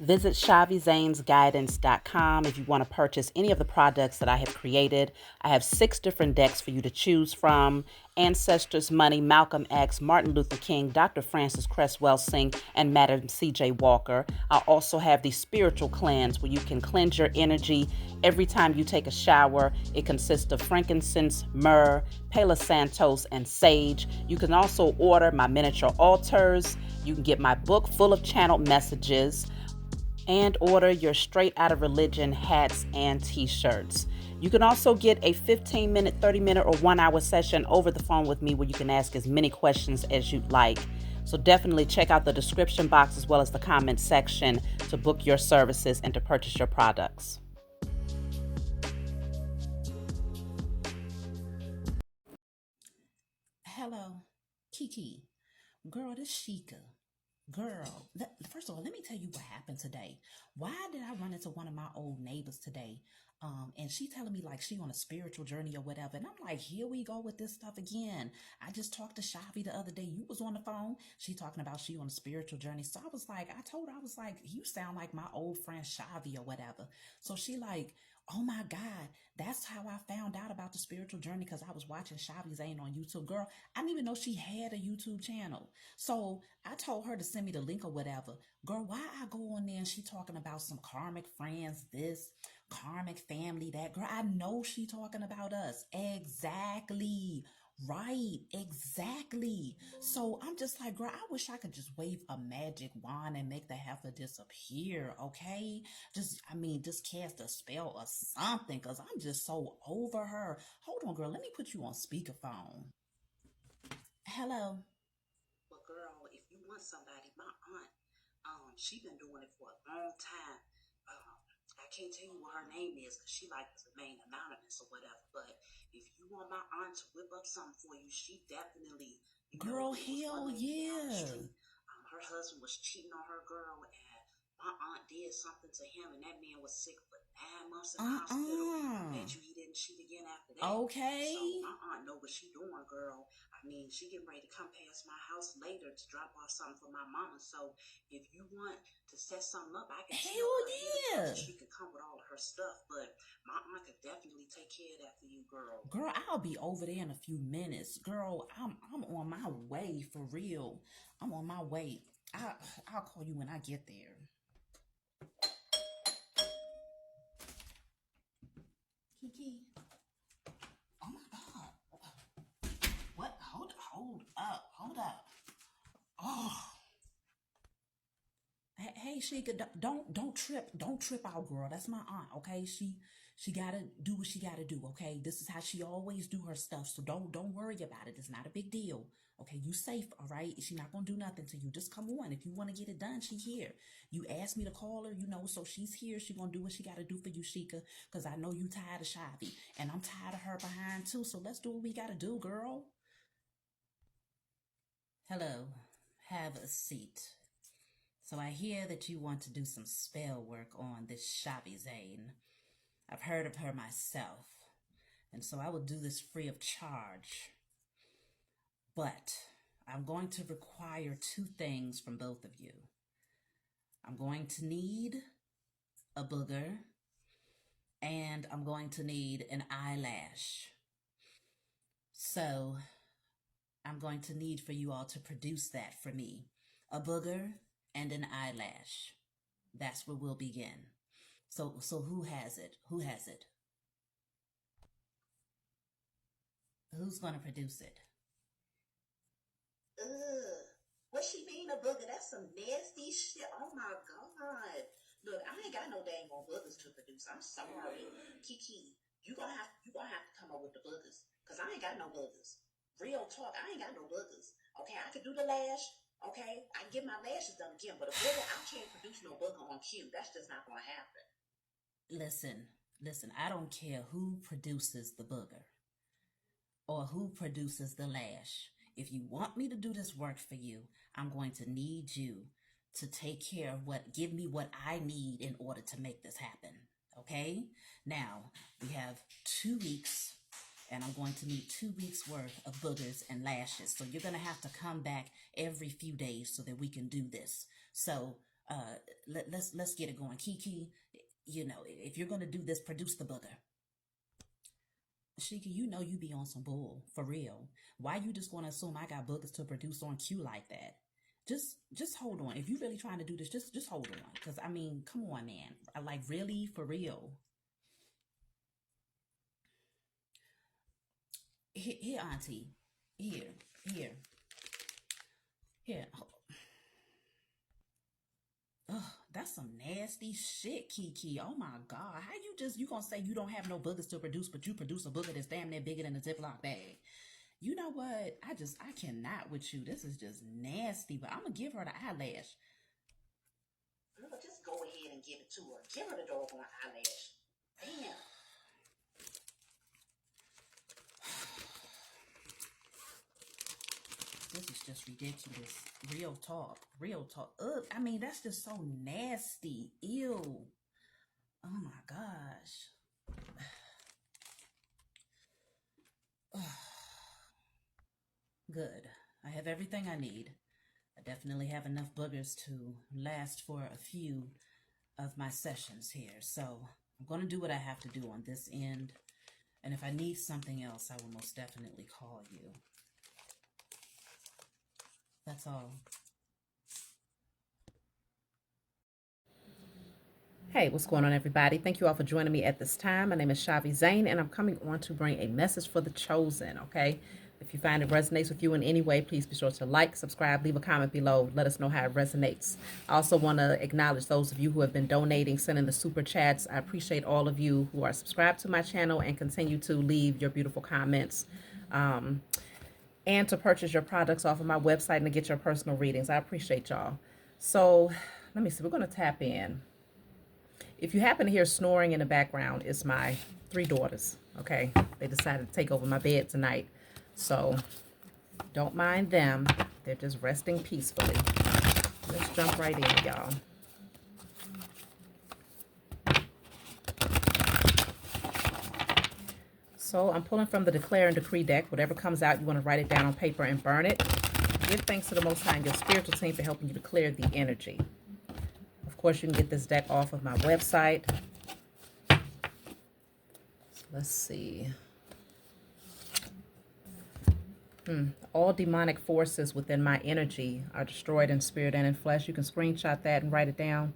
Visit ShaviZanesGuidance.com if you want to purchase any of the products that I have created. I have 6 different decks for you to choose from: Ancestors Money, Malcolm X, Martin Luther King, Dr. Francis Cresswell Singh, and Madam C.J. Walker. I also have the Spiritual Cleanse, where you can cleanse your energy every time you take a shower. It consists of frankincense, myrrh, Palo Santos, and sage. You can also order my miniature altars. You can get my book full of channeled messages and order your Straight Out of Religion hats and t-shirts. You can also get a 15-minute, 30-minute, or 1-hour session over the phone with me where you can ask as many questions as you'd like. So definitely check out the description box as well as the comment section to book your services and to purchase your products. Hello, Kiki. Girl, this Sheikah. Girl, first of all, let me tell you what happened today. Why did I run into one of my old neighbors today? And she telling me like she on a spiritual journey or whatever. And I'm like, here we go with this stuff again. I just talked to Shavi the other day. You was on the phone. She talking about she on a spiritual journey. So I was like, I was like, you sound like my old friend Shavi or whatever. So she like, oh my God, that's how I found out about the spiritual journey because I was watching Shavi Zane on YouTube. Girl, I didn't even know she had a YouTube channel. So I told her to send me the link or whatever. Girl, why I go on there and she talking about some karmic friends, this karmic family, that? Girl, I know she talking about us. Exactly. Right, exactly. So I'm just like, girl, I wish I could just wave a magic wand and make the heifer disappear, okay? Just cast a spell or something, because I'm just so over her. Hold on, girl, let me put you on speakerphone. Hello. But girl, if you want somebody, my aunt, she been doing it for a long time. I can't tell you what her name is because she like to remain anonymous or whatever. But if you want my aunt to whip up something for you, she definitely, girl, hell yeah. Her husband was cheating on her girl, and my aunt did something to him, and that man was sick for 9 months in the hospital. I bet you he didn't cheat again after that. Okay. So my aunt know what she doing, girl. I mean, she getting ready to come past my house later to drop off something for my mama. So if you want to set something up, I can tell her yeah. She can come with all of her stuff. But my aunt could definitely take care of that for you, girl. Girl, I'll be over there in a few minutes. Girl, I'm on my way for real. I'm on my way. I I'll call you when I get there. Kiki. Oh my God. What? Hold up. Oh. Hey, Sheikah, don't trip out, girl. That's my aunt, okay? She gotta do what she gotta do, okay? This is how she always do her stuff, so don't worry about it. It's not a big deal, okay? You safe, all right? She not gonna do nothing to you. Just come on. If you want to get it done, she here. You asked me to call her, so she's here. She gonna do what she gotta do for you, Sheikah, because I know you tired of Shabby, and I'm tired of her behind too. So let's do what we gotta do, girl. Hello, have a seat. So I hear that you want to do some spell work on this Shabi Zane. I've heard of her myself, and so I will do this free of charge. But I'm going to require 2 things from both of you. I'm going to need a booger, and I'm going to need an eyelash. So I'm going to need for you all to produce that for me. A booger and an eyelash. That's where we'll begin. So who has it? Who has it? Who's going to produce it? Ugh. What she mean a booger? That's some nasty shit. Oh my God. Look, I ain't got no dang on boogers to produce. I'm sorry. Kiki, you gonna have to come up with the boogers. Cause I ain't got no boogers. Real talk, I ain't got no boogers. Okay, I could do the lash. Okay, I can get my lashes done again, but a booger, I can't produce no booger on cue. That's just not gonna happen. Listen, I don't care who produces the booger or who produces the lash. If you want me to do this work for you, I'm going to need you to take care of give me what I need in order to make this happen. Okay? Now, we have 2 weeks, and I'm going to need 2 weeks worth of boogers and lashes. So you're going to have to come back every few days so that we can do this. So Let's get it going. Kiki, you know, if you're gonna do this, produce the booger. Shika, you know you be on some bull, for real. Why you just gonna assume I got boogers to produce on cue like that? Just hold on. If you really trying to do this, just hold on. Cause I mean, come on, man. Like really, for real. Here, Auntie. Here, here, here. Ugh, that's some nasty shit, Kiki. Oh my God. How you gonna say you don't have no boogers to produce, but you produce a booger that's damn near bigger than a Ziploc bag? You know what? I cannot with you. This is just nasty, but I'm gonna give her the eyelash. Girl, just go ahead and give it to her. Give her the doggone eyelash. Damn. This is just ridiculous. Real talk. Real talk. Ugh, I mean, that's just so nasty. Ew. Oh my gosh. Good. I have everything I need. I definitely have enough boogers to last for a few of my sessions here. So I'm going to do what I have to do on this end. And if I need something else, I will most definitely call you. That's all. Hey, what's going on, everybody? Thank you all for joining me at this time. My name is Shavi Zane, and I'm coming on to bring a message for the chosen, okay? If you find it resonates with you in any way, please be sure to like, subscribe, leave a comment below. Let us know how it resonates. I also want to acknowledge those of you who have been donating, sending the super chats. I appreciate all of you who are subscribed to my channel and continue to leave your beautiful comments. And to purchase your products off of my website and to get your personal readings. I appreciate y'all. So let me see. We're going to tap in. If you happen to hear snoring in the background, it's my 3 daughters, okay? They decided to take over my bed tonight. So don't mind them. They're just resting peacefully. Let's jump right in, y'all. So I'm pulling from the Declare and Decree deck. Whatever comes out, you want to write it down on paper and burn it. Give thanks to the Most High and your spiritual team for helping you to clear the energy. Of course, you can get this deck off of my website. So let's see. All demonic forces within my energy are destroyed in spirit and in flesh. You can screenshot that and write it down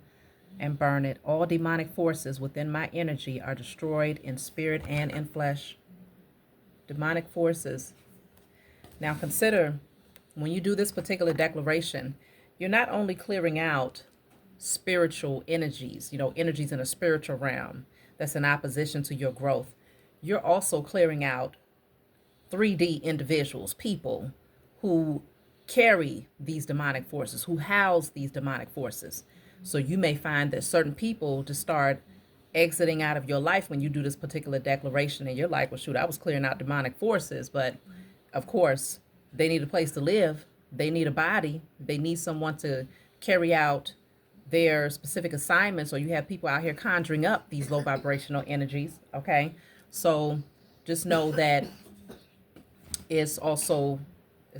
and burn it. All demonic forces within my energy are destroyed in spirit and in flesh. Demonic forces. Now consider, when you do this particular declaration, you're not only clearing out spiritual energies, energies in a spiritual realm that's in opposition to your growth. You're also clearing out 3D individuals, people who carry these demonic forces, who house these demonic forces. So you may find that certain people just start exiting out of your life when you do this particular declaration, and you're like, well, shoot, I was clearing out demonic forces, but of course they need a place to live. They need a body. They need someone to carry out their specific assignments, or you have people out here conjuring up these low vibrational energies, okay? So just know that it's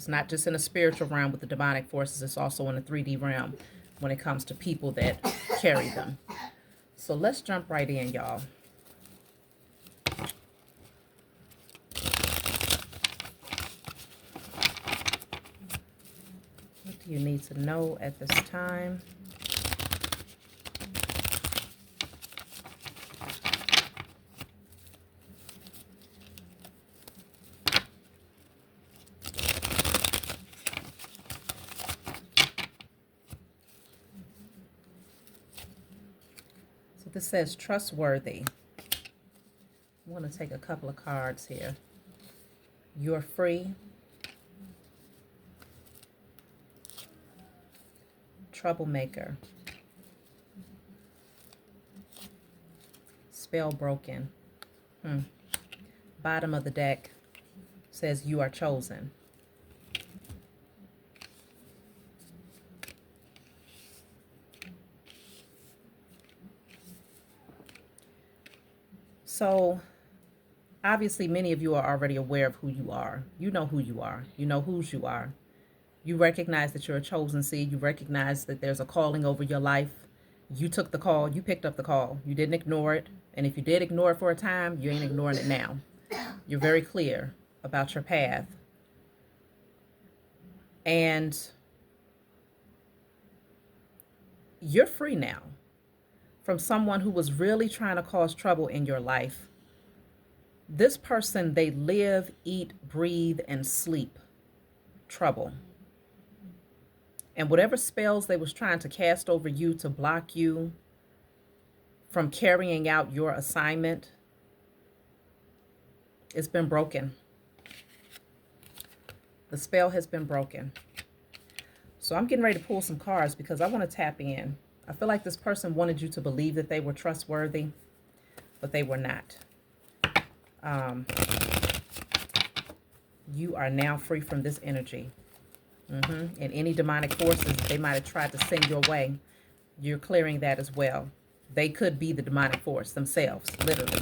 not just in a spiritual realm with the demonic forces, it's also in the 3D realm when it comes to people that carry them. So let's jump right in, y'all. What do you need to know at this time? This says trustworthy. I want to take a couple of cards here. You're free. Troublemaker. Spell broken. Bottom of the deck says you are chosen. So obviously many of you are already aware of who you are. You know who you are. You know whose you are. You recognize that you're a chosen seed. You recognize that there's a calling over your life. You took the call. You picked up the call. You didn't ignore it. And if you did ignore it for a time, you ain't ignoring it now. You're very clear about your path. And you're free now from someone who was really trying to cause trouble in your life. This person, they live, eat, breathe, and sleep trouble. And whatever spells they was trying to cast over you to block you from carrying out your assignment, it's been broken. The spell has been broken. So I'm getting ready to pull some cards because I want to tap in. I feel like this person wanted you to believe that they were trustworthy, but they were not. You are now free from this energy. And any demonic forces they might have tried to send your way, you're clearing that as well. They could be the demonic force themselves, literally.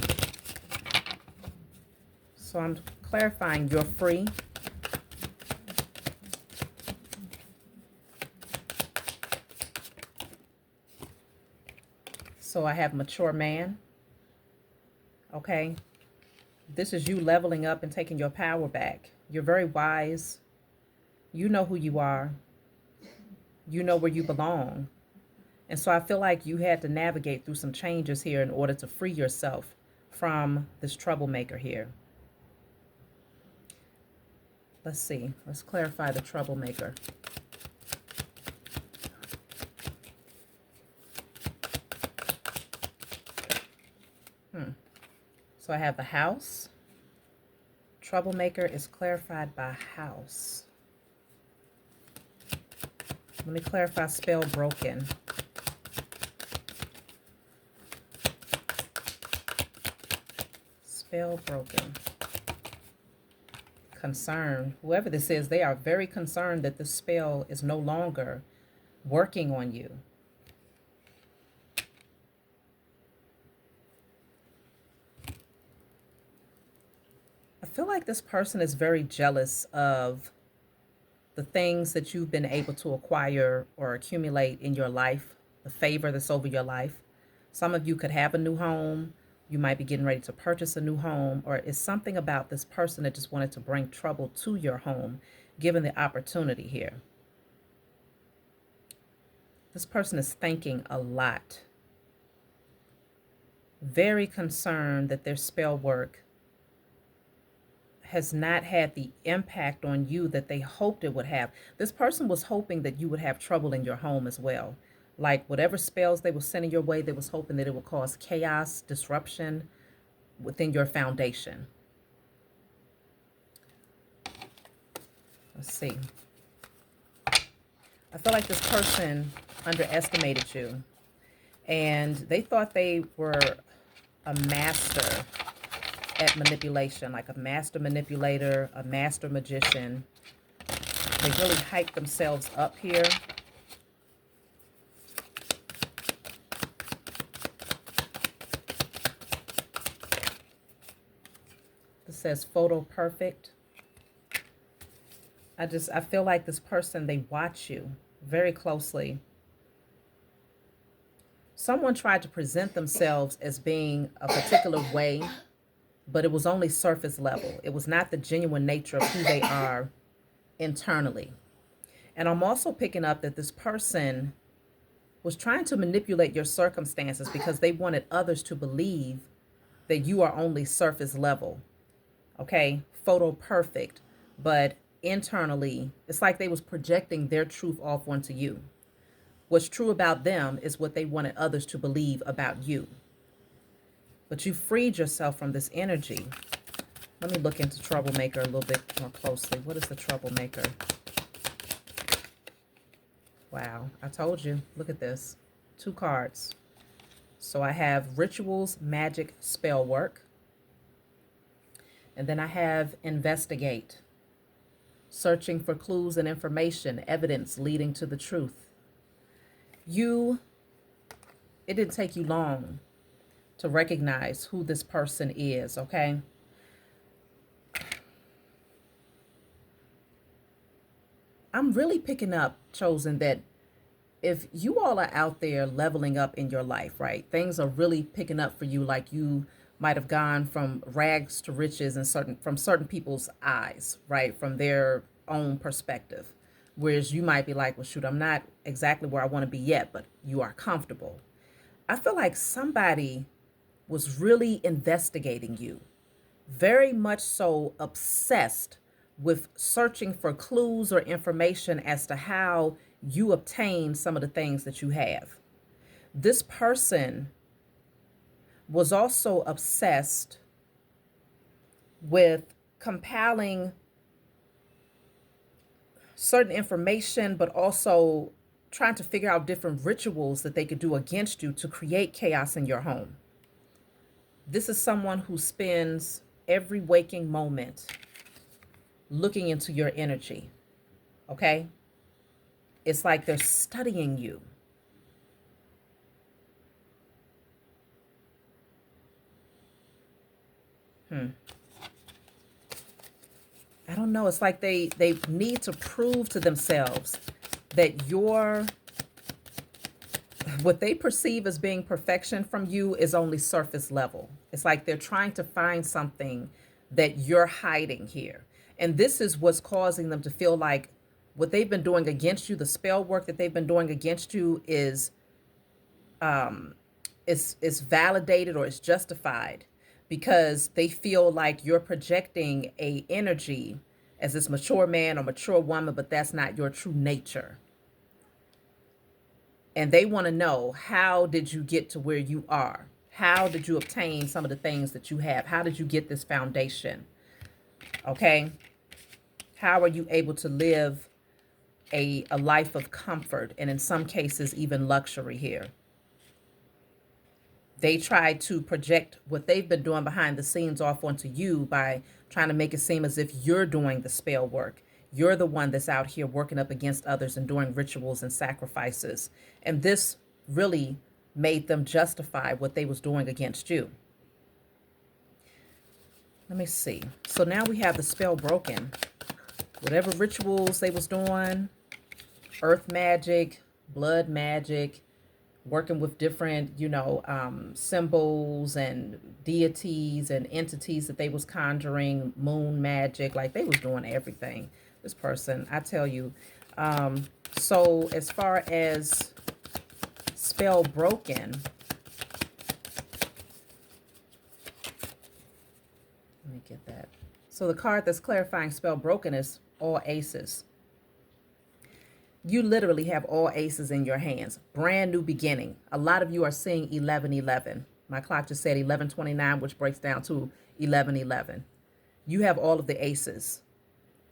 So I'm clarifying you're free. So I have mature man. Okay. This is you leveling up and taking your power back. You're very wise. You know who you are. You know where you belong. And so I feel like you had to navigate through some changes here in order to free yourself from this troublemaker here. Let's see. Let's clarify the troublemaker. So I have the house. Troublemaker is clarified by house. Let me clarify spell broken. Spell broken. Concern. Whoever this is, they are very concerned that the spell is no longer working on you. I feel like this person is very jealous of the things that you've been able to acquire or accumulate in your life, the favor that's over your life. Some of you could have a new home. You might be getting ready to purchase a new home, or it's something about this person that just wanted to bring trouble to your home, given the opportunity here. This person is thinking a lot. Very concerned that their spell work has not had the impact on you that they hoped it would have. This person was hoping that you would have trouble in your home as well. Like whatever spells they were sending your way, they was hoping that it would cause chaos, disruption within your foundation. Let's see. I feel like this person underestimated you, and they thought they were a master at manipulation, like a master manipulator, a master magician. They really hyped themselves up here. This says photo perfect. I feel like this person, they watch you very closely. Someone tried to present themselves as being a particular way, but it was only surface level. It was not the genuine nature of who they are internally. And I'm also picking up that this person was trying to manipulate your circumstances because they wanted others to believe that you are only surface level. Okay, photo perfect, but internally, it's like they was projecting their truth off onto you. What's true about them is what they wanted others to believe about you. But you freed yourself from this energy. Let me look into troublemaker a little bit more closely. What is the troublemaker? Wow, I told you. Look at this. 2 cards. So I have rituals, magic, spell work. And then I have investigate. Searching for clues and information, evidence leading to the truth. It didn't take you long to recognize who this person is, okay? I'm I'm really picking up, Chosen, that if you all are out there leveling up in your life, right? Things are really picking up for you, like you might have gone from rags to riches and certain people's eyes, right? From their own perspective. Whereas you might be like, well, shoot, I'm not exactly where I want to be yet, but you are comfortable. I feel like somebody was really investigating you, very much so obsessed with searching for clues or information as to how you obtain some of the things that you have. This person was also obsessed with compiling certain information, but also trying to figure out different rituals that they could do against you to create chaos in your home. This is someone who spends every waking moment looking into your energy, okay? It's like they're studying you. I don't know. It's like they need to prove to themselves that what they perceive as being perfection from you is only surface level. It's like they're trying to find something that you're hiding here. And this is what's causing them to feel like what they've been doing against you, the spell work that they've been doing against you is validated or is justified because they feel like you're projecting a energy as this mature man or mature woman, but that's not your true nature. And they want to know, how did you get to where you are? How did you obtain some of the things that you have? How did you get this foundation? Okay. How are you able to live a life of comfort and in some cases even luxury here? They try to project what they've been doing behind the scenes off onto you by trying to make it seem as if you're doing the spell work. You're the one that's out here working up against others and doing rituals and sacrifices. And this really made them justify what they was doing against you. Let me see. So now we have the spell broken. Whatever rituals they was doing, earth magic, blood magic, working with different, symbols and deities and entities that they was conjuring, moon magic, like they was doing everything. This person, I tell you. So as far as spell broken, let me get that. So the card that's clarifying spell broken is all aces. You literally have all aces in your hands. Brand new beginning. A lot of you are seeing 1111. My clock just said 1129, which breaks down to 1111. You have all of the aces.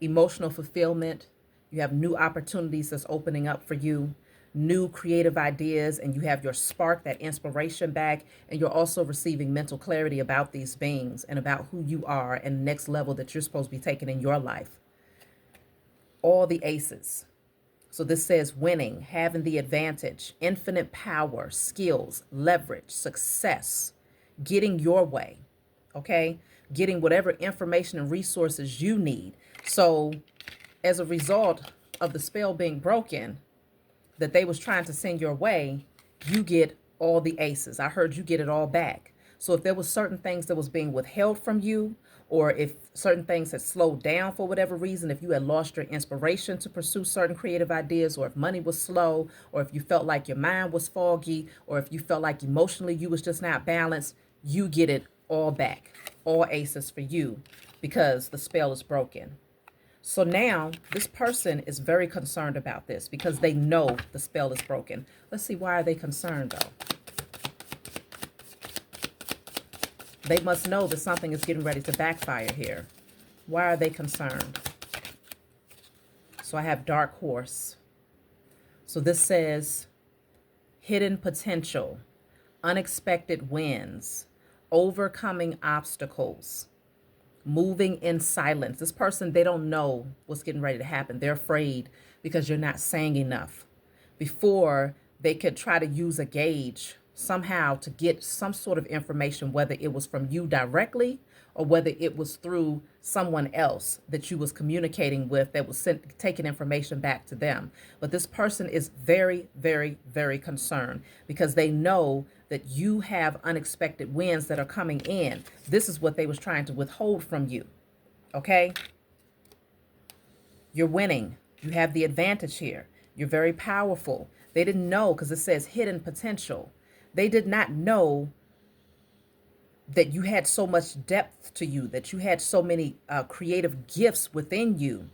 Emotional fulfillment. You have new opportunities that's opening up for you. New creative ideas, and you have your spark, that inspiration back, and you're also receiving mental clarity about these beings and about who you are and the next level that you're supposed to be taking in your life. All the aces. So this says winning, having the advantage, infinite power, skills, leverage, success, getting your way, okay? Getting whatever information and resources you need. So as a result of the spell being broken that they was trying to send your way, you get all the aces. I heard you get it all back. So if there was certain things that was being withheld from you, or if certain things had slowed down for whatever reason, if you had lost your inspiration to pursue certain creative ideas, or if money was slow, or if you felt like your mind was foggy, or if you felt like emotionally you was just not balanced, you get it all back. All aces for you because the spell is broken. So now this person is very concerned about this because they know the spell is broken. Let's see, why are they concerned though? They must know that something is getting ready to backfire here. Why are they concerned? So I have Dark Horse. So this says hidden potential, unexpected wins, overcoming obstacles, moving in silence. This person, they don't know what's getting ready to happen. They're afraid because you're not saying enough. Before, they could try to use a gauge somehow to get some sort of information, whether it was from you directly or whether it was through someone else that you was communicating with that was taking information back to them. But this person is very, very, very concerned because they know that you have unexpected wins that are coming in. This is what they was trying to withhold from you. Okay? You're winning. You have the advantage here. You're very powerful. They didn't know because it says hidden potential. They did not know that you had so much depth to you, that you had so many creative gifts within you.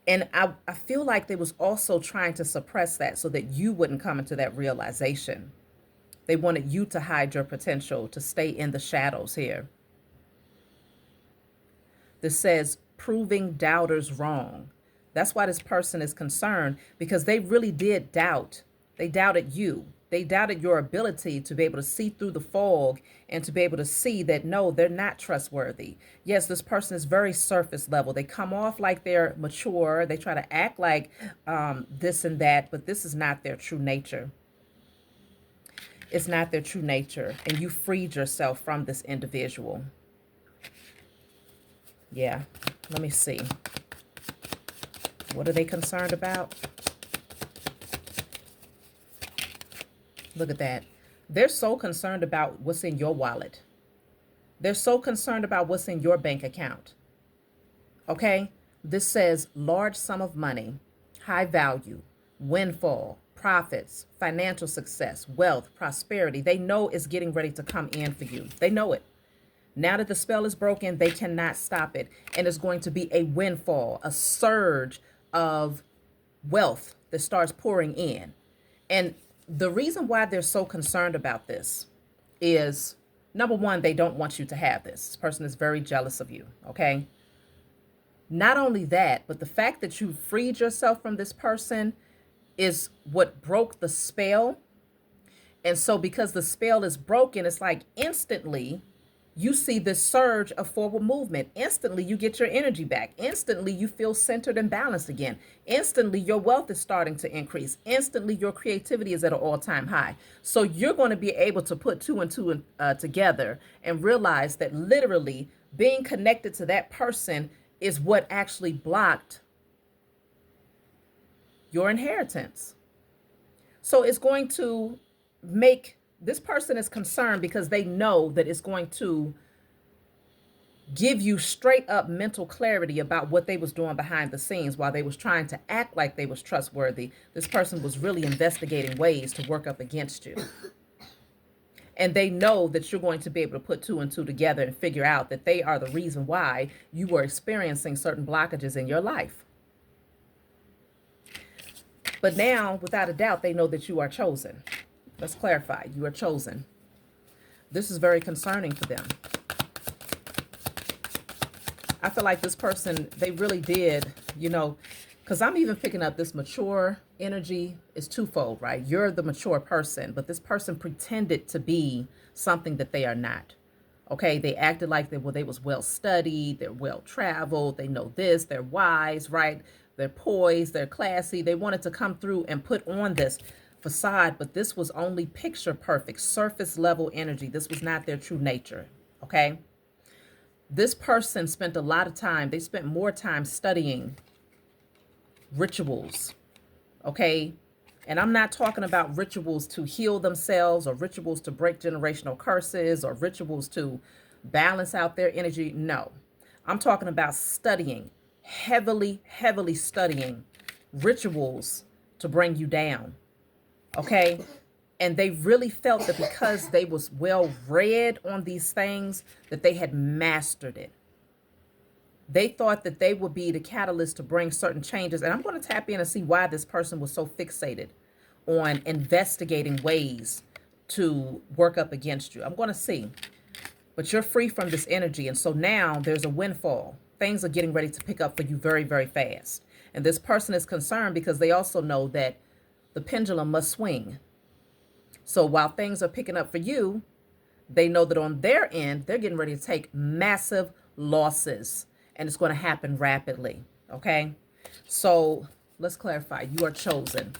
And I feel like they was also trying to suppress that so that you wouldn't come into that realization. They wanted you to hide your potential, to stay in the shadows here. This says proving doubters wrong. That's why this person is concerned, because they really did doubt. They doubted you. They doubted your ability to be able to see through the fog and to be able to see that, no, they're not trustworthy. Yes, this person is very surface level. They come off like they're mature. They try to act like this and that, but this is not their true nature. It's not their true nature. And you freed yourself from this individual. Yeah, let me see. What are they concerned about? Look at that. They're so concerned about what's in your wallet. They're so concerned about what's in your bank account. Okay? This says large sum of money, high value, windfall, profits, financial success, wealth, prosperity. They know it's getting ready to come in for you. They know it. Now that the spell is broken, they cannot stop it. And it's going to be a windfall, a surge of wealth that starts pouring in. And the reason why they're so concerned about this is, number one, they don't want you to have this. This person is very jealous of you, okay? Not only that, but the fact that you freed yourself from this person is what broke the spell. And so because the spell is broken, it's like instantly you see this surge of forward movement. Instantly, you get your energy back. Instantly, you feel centered and balanced again. Instantly, your wealth is starting to increase. Instantly, your creativity is at an all-time high. So you're going to be able to put two and two together and realize that literally being connected to that person is what actually blocked your inheritance. So it's going to make, this person is concerned because they know that it's going to give you straight up mental clarity about what they was doing behind the scenes. While they was trying to act like they was trustworthy, this person was really investigating ways to work up against you. And they know that you're going to be able to put two and two together and figure out that they are the reason why you were experiencing certain blockages in your life. But now, without a doubt, they know that you are chosen. Let's clarify. You are chosen. This is very concerning for them. I feel like this person, they really did, because I'm even picking up this mature energy is twofold, right? You're the mature person, but this person pretended to be something that they are not. Okay, they acted like they was well studied, they're well traveled, they know this, they're wise, right? They're poised, they're classy. They wanted to come through and put on this facade, but this was only picture perfect, surface level energy. This was not their true nature, okay? This person spent a lot of time, they spent more time studying rituals, okay? And I'm not talking about rituals to heal themselves or rituals to break generational curses or rituals to balance out their energy. No, I'm talking about studying, heavily studying rituals to bring you down. Okay. And they really felt that because they was well read on these things, that they had mastered it. They thought that they would be the catalyst to bring certain changes. And I'm going to tap in and see why this person was so fixated on investigating ways to work up against you. I'm going to see. But you're free from this energy. And so now there's a windfall. Things are getting ready to pick up for you very, very fast. And this person is concerned because they also know that the pendulum must swing. So while things are picking up for you, they know that on their end, they're getting ready to take massive losses. And it's going to happen rapidly. Okay? So let's clarify. You are chosen.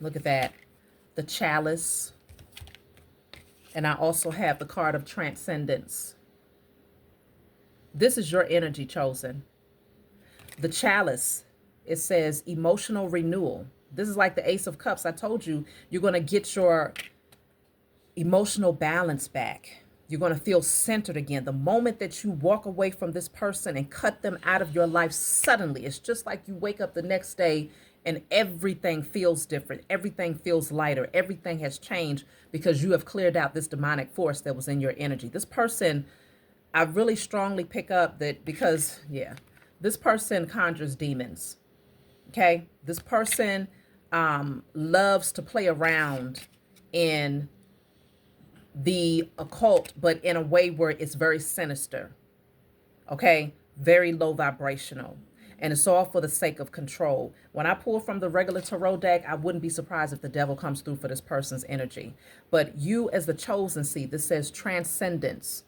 Look at that. The chalice. And I also have the card of transcendence. This is your energy, chosen. The chalice, it says emotional renewal. This is like the Ace of Cups. I told you, you're going to get your emotional balance back. You're going to feel centered again. The moment that you walk away from this person and cut them out of your life, suddenly, it's just like you wake up the next day and everything feels different. Everything feels lighter. Everything has changed because you have cleared out this demonic force that was in your energy. This person, I really strongly pick up that because, yeah, this person conjures demons. Okay. This person loves to play around in the occult, but in a way where it's very sinister. Okay. Very low vibrational. And it's all for the sake of control. When I pull from the regular tarot deck, I wouldn't be surprised if the devil comes through for this person's energy. But you, as the chosen seed, this says transcendence,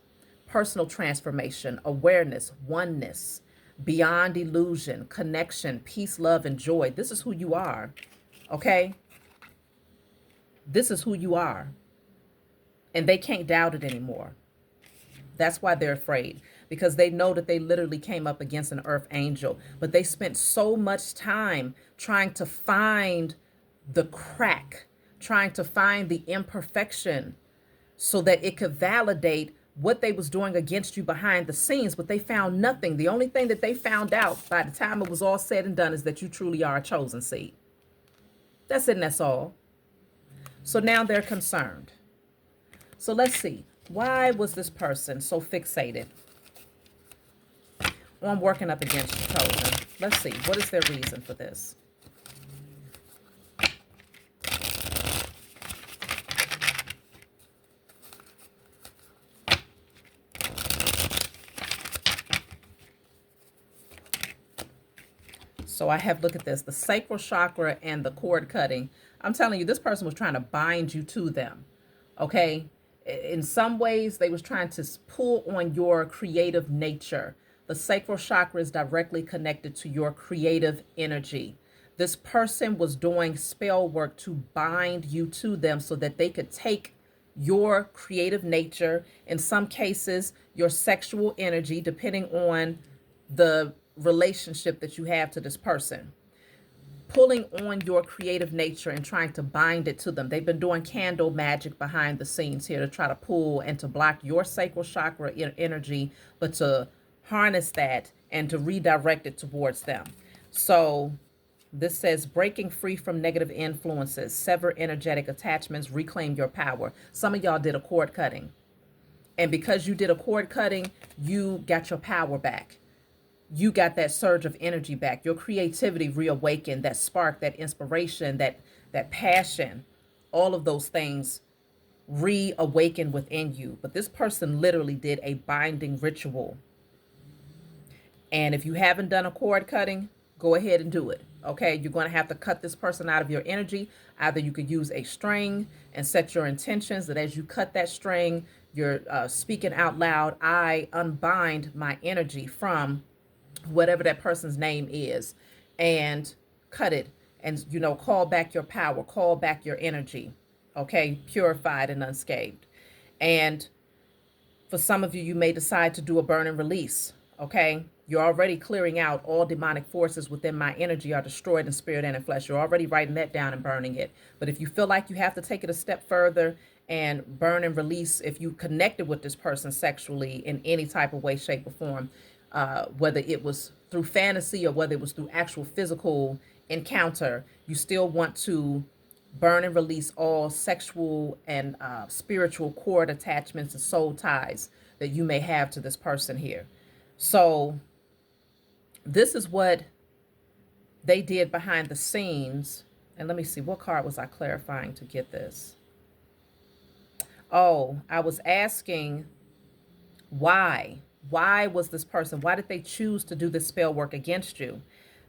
personal transformation, awareness, oneness, beyond illusion, connection, peace, love, and joy. This is who you are. Okay? This is who you are. And they can't doubt it anymore. That's why they're afraid, because they know that they literally came up against an earth angel, but they spent so much time trying to find the crack, trying to find the imperfection so that it could validate what they was doing against you behind the scenes, but they found nothing. The only thing that they found out by the time it was all said and done is that you truly are a chosen seed. That's it, and that's all. So now they're concerned. So let's see. Why was this person so fixated on working up against you, chosen? Let's see. What is their reason for this? So I have, look at this, the sacral chakra and the cord cutting. I'm telling you, this person was trying to bind you to them. Okay? In some ways, they was trying to pull on your creative nature. The sacral chakra is directly connected to your creative energy. This person was doing spell work to bind you to them so that they could take your creative nature, in some cases, your sexual energy, depending on the relationship that you have to this person, pulling on your creative nature and trying to bind it to them. They've been doing candle magic behind the scenes here to try to pull and to block your sacral chakra energy, but to harness that and to redirect it towards them. So this says breaking free from negative influences, sever energetic attachments, reclaim your power. Some of y'all did a cord cutting. And because you did a cord cutting, you got your power back. You got that surge of energy back, your creativity reawakened, that spark, that inspiration, that passion, all of those things reawakened within you. But this person literally did a binding ritual. And if you haven't done a cord cutting, go ahead and do it. Okay, you're going to have to cut this person out of your energy. Either you could use a string and set your intentions that as you cut that string, you're speaking out loud, I unbind my energy from whatever that person's name is, and cut it, and call back your power, call back your energy. Okay, purified and unscathed. And for some of you, you may decide to do a burn and release. Okay, you're already clearing out all demonic forces within my energy are destroyed in spirit and in flesh. You're already writing that down and burning it. But if you feel like you have to take it a step further and burn and release, if you connected with this person sexually in any type of way, shape, or form, whether it was through fantasy or whether it was through actual physical encounter, you still want to burn and release all sexual and spiritual cord attachments and soul ties that you may have to this person here. So this is what they did behind the scenes. And let me see, what card was I clarifying to get this? Oh, I was asking why. Why was this person, why did they choose to do this spell work against you?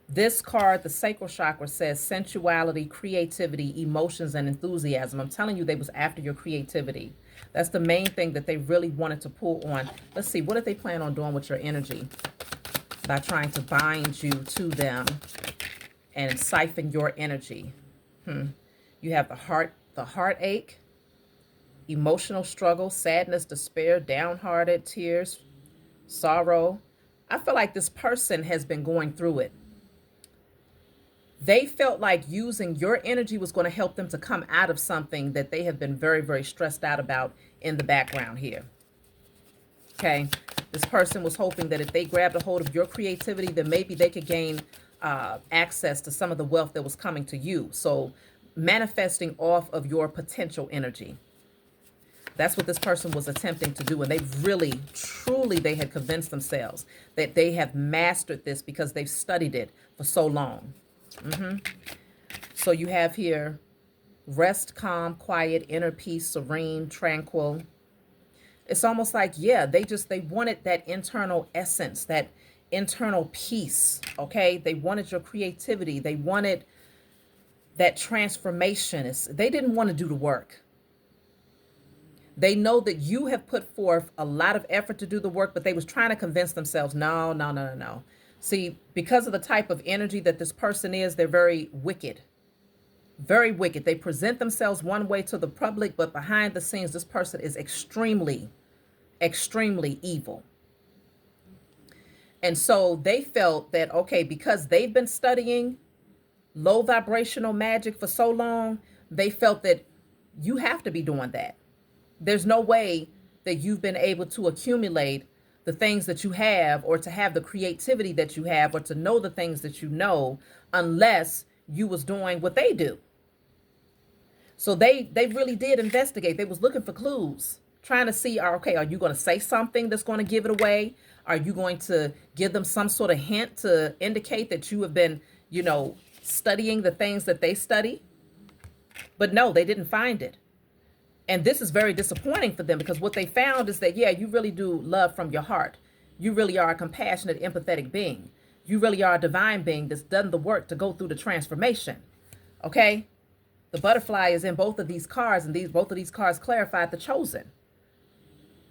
This card, the sacral chakra, says sensuality, creativity, emotions, and enthusiasm. I'm telling you, they was after your creativity. That's the main thing that they really wanted to pull on. Let's see, what did they plan on doing with your energy by trying to bind you to them and siphon your energy? You have the heartache, emotional struggle, sadness, despair, downhearted, tears, sorrow. I feel like this person has been going through it. They felt like using your energy was going to help them to come out of something that they have been very, very stressed out about in the background here. Okay. This person was hoping that if they grabbed a hold of your creativity, then maybe they could gain access to some of the wealth that was coming to you. So manifesting off of your potential energy. That's what this person was attempting to do. And they really, truly, they had convinced themselves that they have mastered this because they've studied it for so long. So you have here rest, calm, quiet, inner peace, serene, tranquil. It's almost like, yeah, they wanted that internal essence, that internal peace. Okay. They wanted your creativity. They wanted that transformation. They didn't want to do the work. They know that you have put forth a lot of effort to do the work, but they was trying to convince themselves, no, no, no, no, no. See, because of the type of energy that this person is, they're very wicked. Very wicked. They present themselves one way to the public, but behind the scenes, this person is extremely, extremely evil. And so they felt that, okay, because they've been studying low vibrational magic for so long, they felt that you have to be doing that. There's no way that you've been able to accumulate the things that you have, or to have the creativity that you have, or to know the things that you know, unless you was doing what they do. So they really did investigate. They was looking for clues, trying to see, okay, are you going to say something that's going to give it away? Are you going to give them some sort of hint to indicate that you have been, studying the things that they study? But no, they didn't find it. And this is very disappointing for them, because what they found is that, yeah, you really do love from your heart. You really are a compassionate, empathetic being. You really are a divine being that's done the work to go through the transformation. Okay? The butterfly is in both of these cards, and both of these cards clarified the chosen.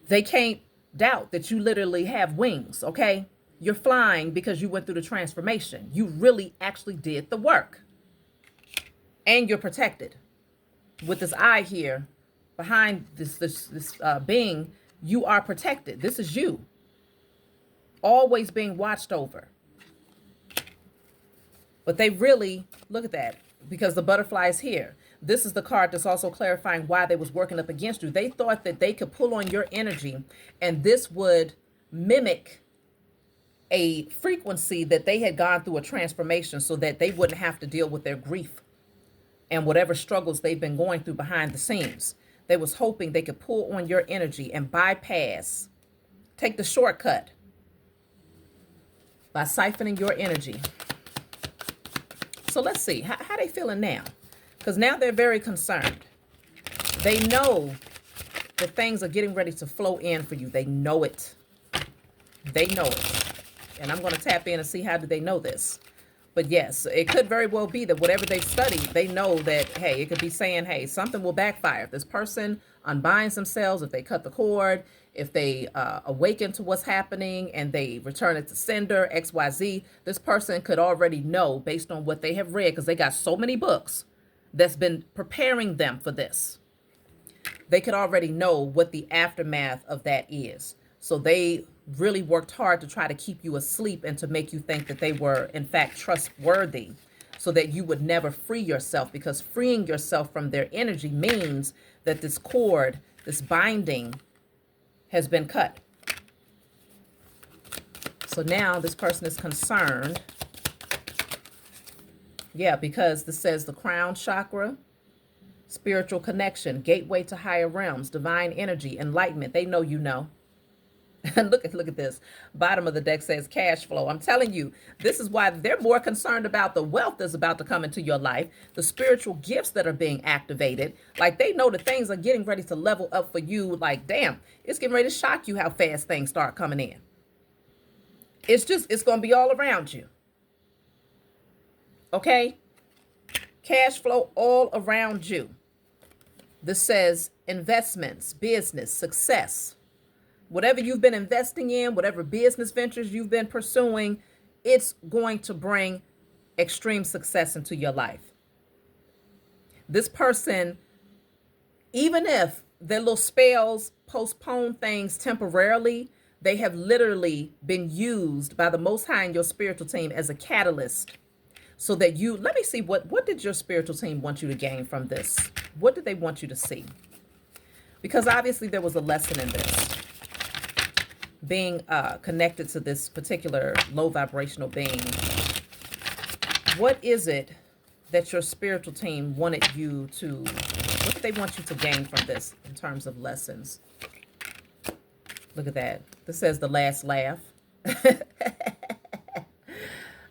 They can't doubt that you literally have wings, okay? You're flying because you went through the transformation. You really actually did the work. And you're protected. With this eye here, behind this being, you are protected. This is you. Always being watched over. But they really, look at that, because the butterfly is here. This is the card that's also clarifying why they was working up against you. They thought that they could pull on your energy, and this would mimic a frequency that they had gone through a transformation, so that they wouldn't have to deal with their grief and whatever struggles they've been going through behind the scenes. They was hoping they could pull on your energy and bypass, take the shortcut by siphoning your energy. So let's see, how they feeling now? Because now they're very concerned. They know that things are getting ready to flow in for you. They know it. They know it. And I'm going to tap in and see how do they know this. But yes, it could very well be that whatever they've studied, they know that, hey, it could be saying, hey, something will backfire. If this person unbinds themselves, if they cut the cord, if they awaken to what's happening and they return it to sender, XYZ, this person could already know based on what they have read, because they got so many books that's been preparing them for this. They could already know what the aftermath of that is. So they really worked hard to try to keep you asleep and to make you think that they were, in fact, trustworthy, so that you would never free yourself, because freeing yourself from their energy means that this cord, this binding, has been cut. So now this person is concerned. Yeah, because this says the crown chakra, spiritual connection, gateway to higher realms, divine energy, enlightenment. They know you know. And look at this. Bottom of the deck says cash flow. I'm telling you, this is why they're more concerned about the wealth that's about to come into your life, the spiritual gifts that are being activated. Like, they know that things are getting ready to level up for you. Like, damn, it's getting ready to shock you how fast things start coming in. It's going to be all around you. Okay? Cash flow all around you. This says investments, business, success. Whatever you've been investing in, whatever business ventures you've been pursuing, it's going to bring extreme success into your life. This person, even if their little spells postpone things temporarily. They have literally been used by the Most High in your spiritual team as a catalyst so that you, let me see, what did your spiritual team want you to gain from this? What did they want you to see? Because obviously there was a lesson in this. Being connected to this particular low vibrational being. What is it that your spiritual team wanted you to, what did they want you to gain from this in terms of lessons? Look at that. This says the last laugh.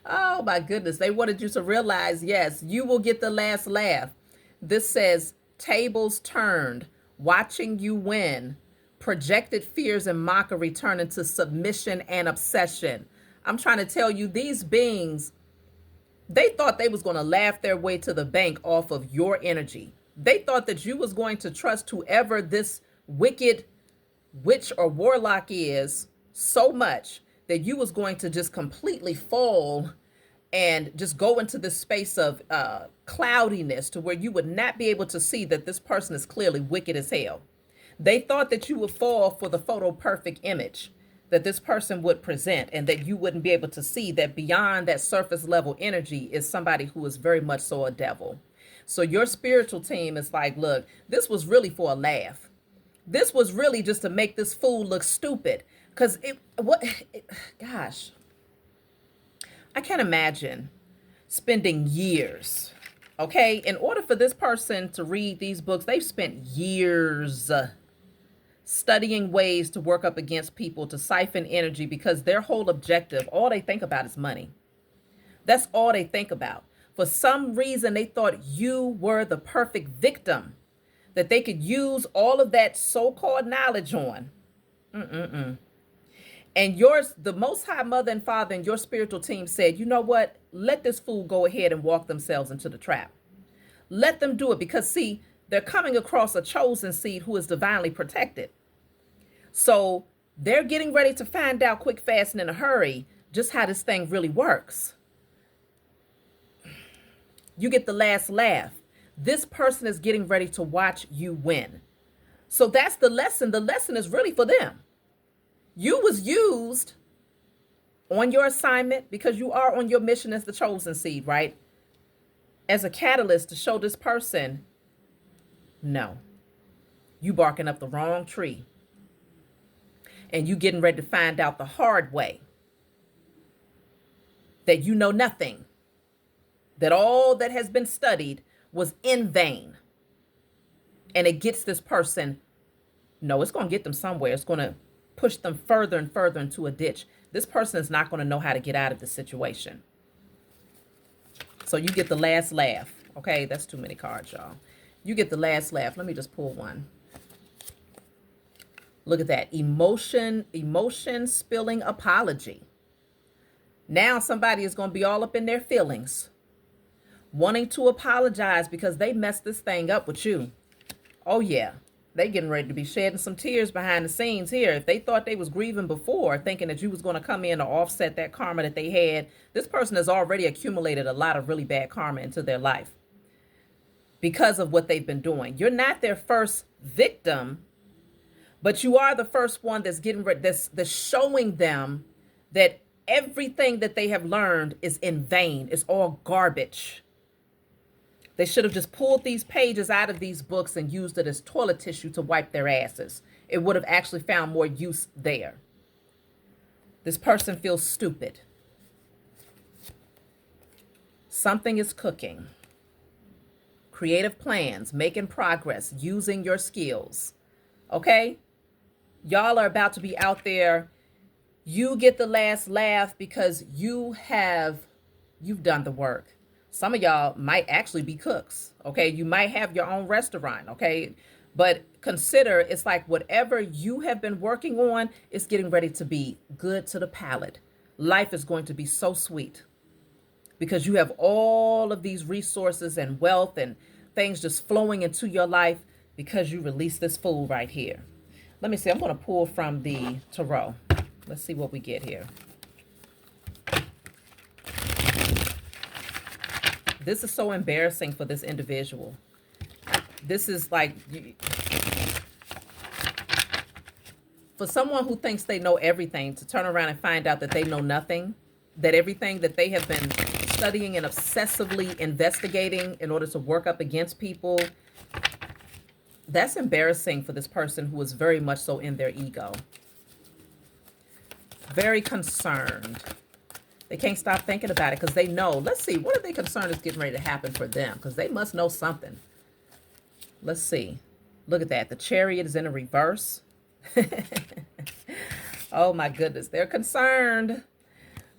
Oh my goodness. They wanted you to realize, yes, you will get the last laugh. This says tables turned, watching you win. Projected fears and mockery turn into submission and obsession. I'm trying to tell you, these beings, they thought they was going to laugh their way to the bank off of your energy. They thought that you was going to trust whoever this wicked witch or warlock is so much that you was going to just completely fall and just go into this space of cloudiness to where you would not be able to see that this person is clearly wicked as hell. They thought that you would fall for the photo perfect image that this person would present, and that you wouldn't be able to see that beyond that surface level energy is somebody who is very much so a devil. So your spiritual team is like, look, this was really for a laugh. This was really just to make this fool look stupid. Because gosh, I can't imagine spending years, okay? In order for this person to read these books, they've spent years studying ways to work up against people, to siphon energy, because their whole objective, all they think about is money. That's all they think about. For some reason, they thought you were the perfect victim that they could use all of that so-called knowledge on. And the Most High Mother and Father and your spiritual team said, you know what? Let this fool go ahead and walk themselves into the trap. Let them do it, because see, they're coming across a chosen seed who is divinely protected. So they're getting ready to find out quick, fast, and in a hurry just how this thing really works. You get the last laugh. This person is getting ready to watch you win. So that's the lesson. The lesson is really for them. You was used on your assignment, because you are on your mission as the chosen seed, right? As a catalyst to show this person, no, you barking up the wrong tree. And you getting ready to find out the hard way that you know nothing, that all that has been studied was in vain. And it gets this person, no, it's going to get them somewhere. It's going to push them further and further into a ditch. This person is not going to know how to get out of the situation. So you get the last laugh. Okay, that's too many cards, y'all. You get the last laugh. Let me just pull one. Look at that. Emotion spilling apology. Now somebody is going to be all up in their feelings, wanting to apologize because they messed this thing up with you. Oh yeah, they getting ready to be shedding some tears behind the scenes here. If they thought they was grieving before, thinking that you was going to come in to offset that karma that they had, this person has already accumulated a lot of really bad karma into their life because of what they've been doing. You're not their first victim, but you are the first one that's getting ready, that's showing them that everything that they have learned is in vain. It's all garbage. They should have just pulled these pages out of these books and used it as toilet tissue to wipe their asses. It would have actually found more use there. This person feels stupid. Something is cooking. Creative plans, making progress, using your skills. Okay? Y'all are about to be out there. You get the last laugh because you've done the work. Some of y'all might actually be cooks, okay? You might have your own restaurant, okay? But consider, it's like whatever you have been working on is getting ready to be good to the palate. Life is going to be so sweet because you have all of these resources and wealth and things just flowing into your life because you release this fool right here. Let me see. I'm going to pull from the tarot. Let's see what we get here. This is so embarrassing for this individual. This is like, For someone who thinks they know everything to turn around and find out that they know nothing, that everything that they have been studying and obsessively investigating in order to work up against people, that's embarrassing for this person who is very much so in their ego. Very concerned. They can't stop thinking about it because they know. Let's see, what are they concerned is getting ready to happen for them? Because they must know something. Let's see. Look at that. The Chariot is in a reverse. Oh my goodness. They're concerned.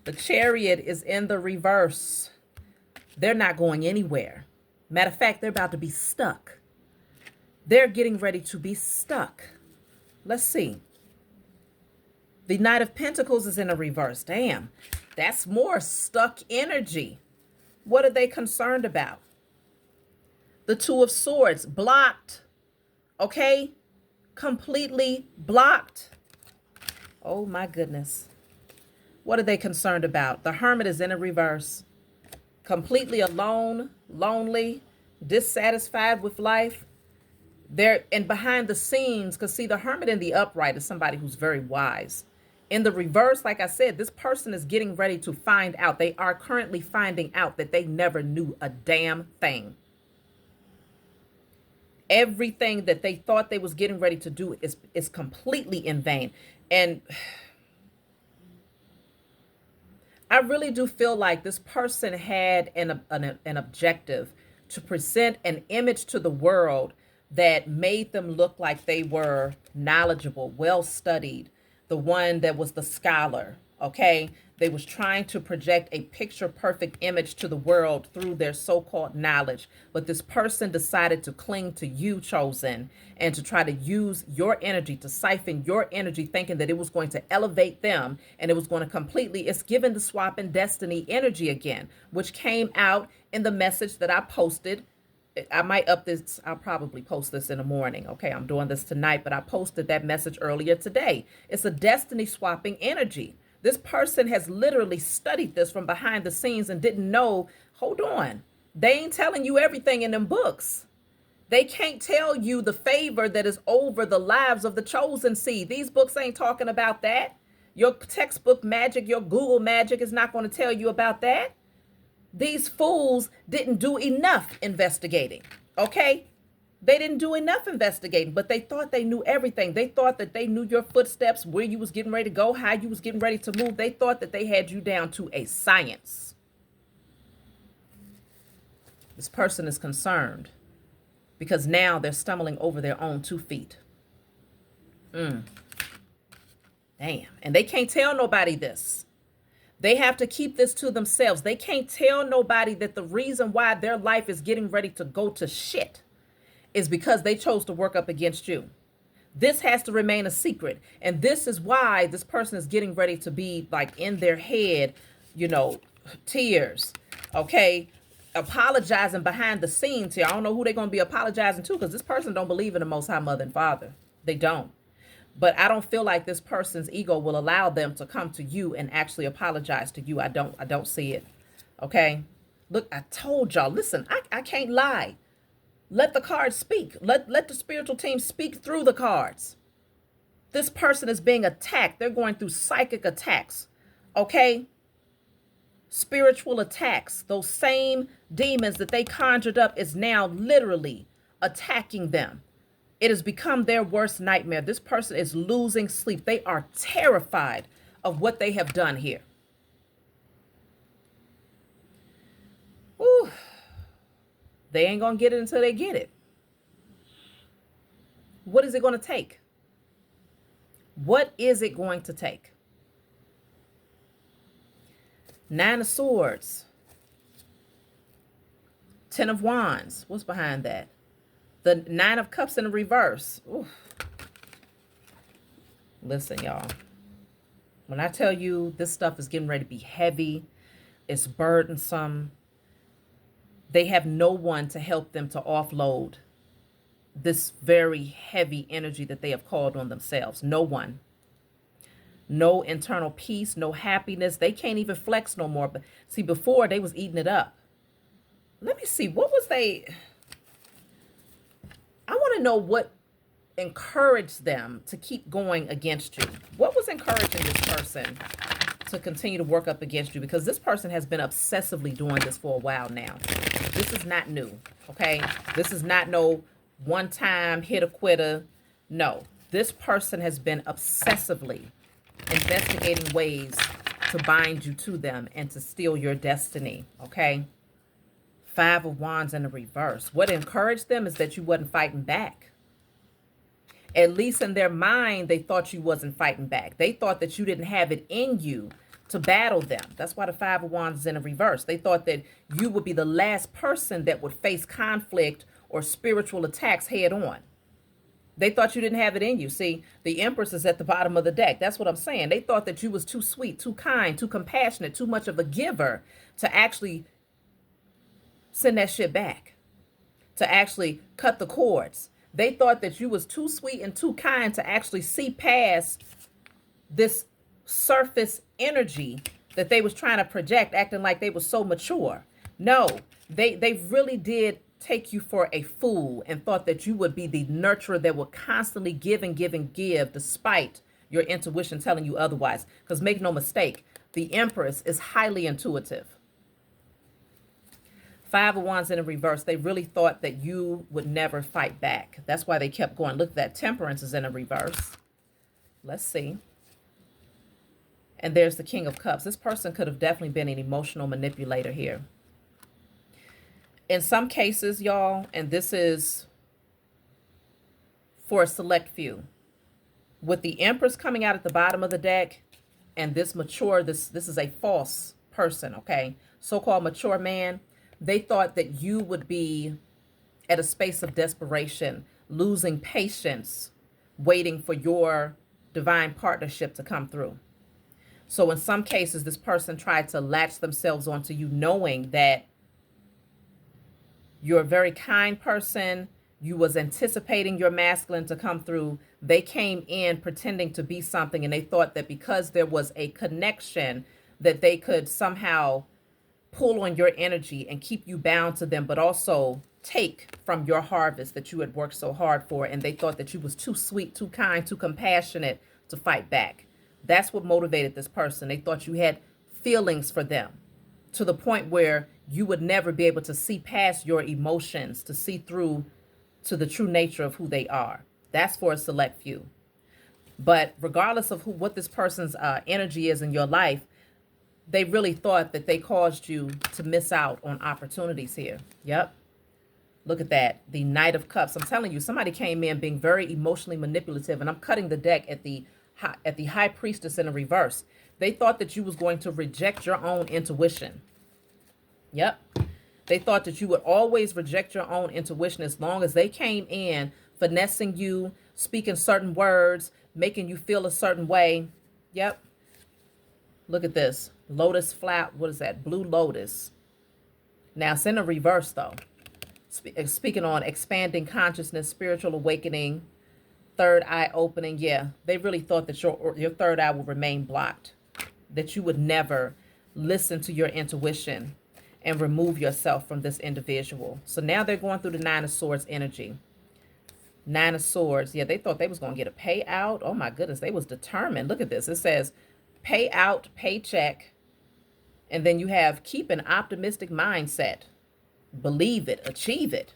The Chariot is in the reverse. They're not going anywhere. Matter of fact, they're about to be stuck. They're getting ready to be stuck. Let's see. The Knight of Pentacles is in a reverse. Damn, that's more stuck energy. What are they concerned about? The Two of Swords, blocked. Okay? Completely blocked. Oh my goodness. What are they concerned about? The Hermit is in a reverse. Completely alone, lonely, dissatisfied with life. They're and behind the scenes, because see, the Hermit in the upright is somebody who's very wise. In the reverse, like I said, this person is getting ready to find out. They are currently finding out that they never knew a damn thing. Everything that they thought they was getting ready to do is completely in vain. And I really do feel like this person had an objective to present an image to the world that made them look like they were knowledgeable, well studied, the one that was the scholar, okay? They was trying to project a picture perfect image to the world through their so-called knowledge. But this person decided to cling to you, chosen, and to try to use your energy, to siphon your energy, thinking that it was going to elevate them and it was going to completely, it's given the swap in destiny energy again, which came out in the message that I posted. I might up this. I'll probably post this in the morning. Okay, I'm doing this tonight, but I posted that message earlier today. It's a destiny swapping energy. This person has literally studied this from behind the scenes and didn't know, hold on, they ain't telling you everything in them books. They can't tell you the favor that is over the lives of the chosen seed. These books ain't talking about that. Your textbook magic, your Google magic is not going to tell you about that. These fools didn't do enough investigating, okay? They didn't do enough investigating, but they thought they knew everything. They thought that they knew your footsteps, where you was getting ready to go, how you was getting ready to move. They thought that they had you down to a science. This person is concerned because now they're stumbling over their own 2 feet. Damn. And they can't tell nobody this. They have to keep this to themselves. They can't tell nobody that the reason why their life is getting ready to go to shit is because they chose to work up against you. This has to remain a secret. And this is why this person is getting ready to be like in their head, you know, tears, okay? Apologizing behind the scenes here. I don't know who they're going to be apologizing to because this person don't believe in the Most High Mother and Father. They don't. But I don't feel like this person's ego will allow them to come to you and actually apologize to you. I don't see it. Okay? Look, I told y'all, listen, I can't lie. Let the cards speak. Let the spiritual team speak through the cards. This person is being attacked. They're going through psychic attacks. Okay? Spiritual attacks. Those same demons that they conjured up is now literally attacking them. It has become their worst nightmare. This person is losing sleep. They are terrified of what they have done here. Whew. They ain't going to get it until they get it. What is it going to take? What is it going to take? 9 of Swords. 10 of Wands. What's behind that? The 9 of Cups in the reverse. Oof. Listen, y'all. When I tell you this stuff is getting ready to be heavy, it's burdensome, they have no one to help them to offload this very heavy energy that they have called on themselves. No one. No internal peace, no happiness. They can't even flex no more. But see, before they was eating it up. Let me see. What was they... I want to know what encouraged them to keep going against you? What was encouraging this person to continue to work up against you? Because this person has been obsessively doing this for a while now. This is not new, okay? This is not no one-time hit or quitter. No, this person has been obsessively investigating ways to bind you to them and to steal your destiny, okay? Five of Wands in the reverse. What encouraged them is that you wasn't fighting back. At least in their mind, they thought you wasn't fighting back. They thought that you didn't have it in you to battle them. That's why the Five of Wands is in the reverse. They thought that you would be the last person that would face conflict or spiritual attacks head on. They thought you didn't have it in you. See, the Empress is at the bottom of the deck. That's what I'm saying. They thought that you was too sweet, too kind, too compassionate, too much of a giver to actually send that shit back, to actually cut the cords. They thought that you was too sweet and too kind to actually see past this surface energy that they was trying to project, acting like they were so mature. No, they really did take you for a fool and thought that you would be the nurturer that would constantly give and give and give despite your intuition telling you otherwise. Because make no mistake, the Empress is highly intuitive. Five of Wands in the reverse. They really thought that you would never fight back. That's why they kept going. Look, that Temperance is in a reverse. Let's see. And there's the King of Cups. This person could have definitely been an emotional manipulator here. In some cases, y'all, and this is for a select few, with the Empress coming out at the bottom of the deck and this mature, this is a false person, okay? So-called mature man. They thought that you would be at a space of desperation, losing patience, waiting for your divine partnership to come through. So in some cases, this person tried to latch themselves onto you knowing that you're a very kind person. You was anticipating your masculine to come through. They came in pretending to be something, and they thought that because there was a connection that they could somehow pull on your energy and keep you bound to them, but also take from your harvest that you had worked so hard for. And they thought that you was too sweet, too kind, too compassionate to fight back. That's what motivated this person. They thought you had feelings for them to the point where you would never be able to see past your emotions, to see through to the true nature of who they are. That's for a select few. But regardless of what this person's energy is in your life, they really thought that they caused you to miss out on opportunities here. Yep. Look at that. The Knight of Cups. I'm telling you, somebody came in being very emotionally manipulative, and I'm cutting the deck at the High Priestess in a reverse. They thought that you was going to reject your own intuition. Yep. They thought that you would always reject your own intuition as long as they came in finessing you, speaking certain words, making you feel a certain way. Yep. Look at this. Lotus flower. What is that? Blue lotus. Now, it's in a reverse, though. Speaking on expanding consciousness, spiritual awakening, third eye opening. Yeah, they really thought that your third eye would remain blocked, that you would never listen to your intuition and remove yourself from this individual. So now they're going through the Nine of Swords energy. Nine of Swords. Yeah, they thought they was going to get a payout. Oh, my goodness. They was determined. Look at this. It says payout, paycheck. And then you have keep an optimistic mindset. Believe it. Achieve it.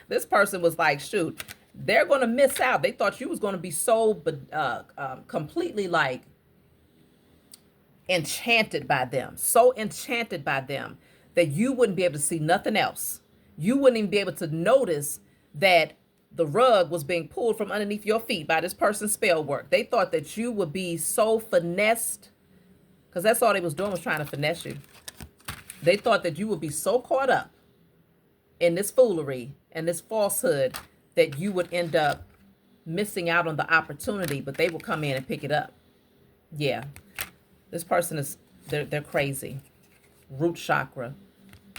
This person was like, shoot, they're going to miss out. They thought you was going to be so completely like enchanted by them. So enchanted by them that you wouldn't be able to see nothing else. You wouldn't even be able to notice that the rug was being pulled from underneath your feet by this person's spell work. They thought that you would be so finessed, because that's all they was doing, was trying to finesse you. They thought that you would be so caught up in this foolery and this falsehood that you would end up missing out on the opportunity, but they will come in and pick it up. Yeah. This person is, they're crazy. Root chakra.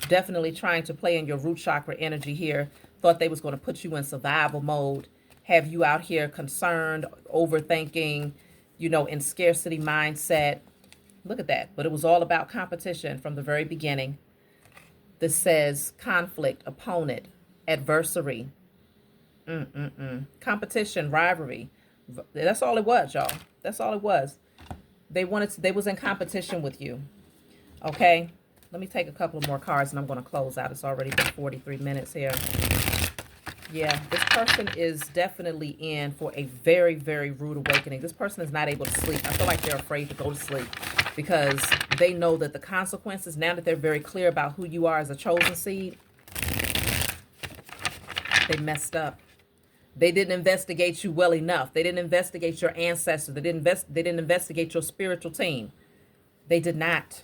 Definitely trying to play in your root chakra energy here. Thought they was going to put you in survival mode. Have you out here concerned, overthinking, in scarcity mindset. Look at that. But it was all about competition from the very beginning. This says conflict, opponent, adversary. Competition, rivalry. That's all it was, y'all. That's all it was. They was in competition with you. Okay? Let me take a couple of more cards and I'm going to close out. It's already been 43 minutes here. Yeah, this person is definitely in for a very, very rude awakening. This person is not able to sleep. I feel like they're afraid to go to sleep because they know that the consequences, now that they're very clear about who you are as a chosen seed, they messed up. They didn't investigate you well enough. They didn't investigate your ancestors. They didn't investigate your spiritual team. They did not.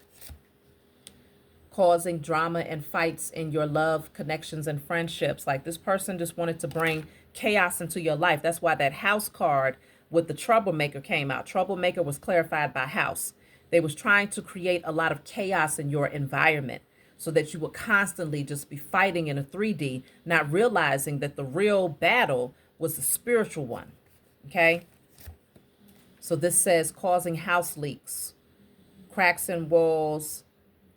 Causing drama and fights in your love, connections, and friendships. Like this person just wanted to bring chaos into your life. That's why that house card with the troublemaker came out. Troublemaker was clarified by house. They was trying to create a lot of chaos in your environment so that you would constantly just be fighting in a 3D, not realizing that the real battle was the spiritual one. Okay? So this says causing house leaks, cracks in walls,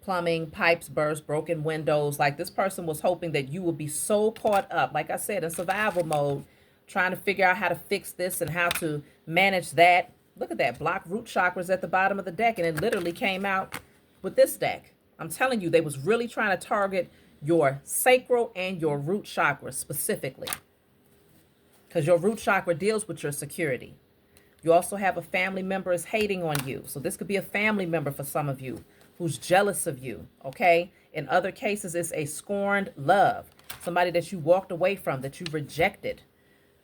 plumbing, pipes burst, broken windows. Like this person was hoping that you would be so caught up, like I said, in survival mode, trying to figure out how to fix this and how to manage that. Look at that, block root chakras at the bottom of the deck, and it literally came out with this deck. I'm telling you, they was really trying to target your sacral and your root chakra specifically, because your root chakra deals with your security. You also have a family member is hating on you. So this could be a family member for some of you who's jealous of you, okay? In other cases, it's a scorned love, somebody that you walked away from, that you rejected.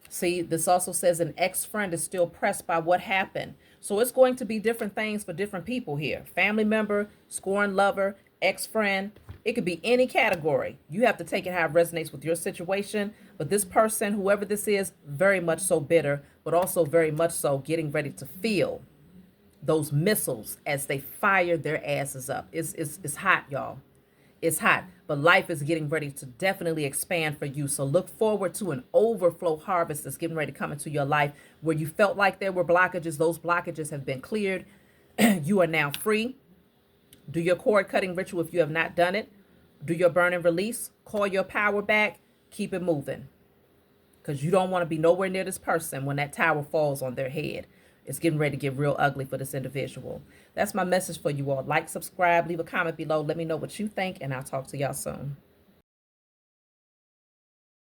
See, this also says an ex-friend is still pressed by what happened. So it's going to be different things for different people here. Family member, scorned lover, ex-friend. It could be any category. You have to take it how it resonates with your situation. But this person, whoever this is, very much so bitter, but also very much so getting ready to feel those missiles as they fire their asses up. It's hot, y'all. It's hot. But life is getting ready to definitely expand for you. So look forward to an overflow harvest that's getting ready to come into your life where you felt like there were blockages. Those blockages have been cleared. You are now free. Do your cord cutting ritual if you have not done it. Do your burn and release. Call your power back. Keep it moving. Because you don't want to be nowhere near this person when that tower falls on their head. It's getting ready to get real ugly for this individual. That's my message for you all. Like, subscribe, leave a comment below. Let me know what you think, and I'll talk to y'all soon.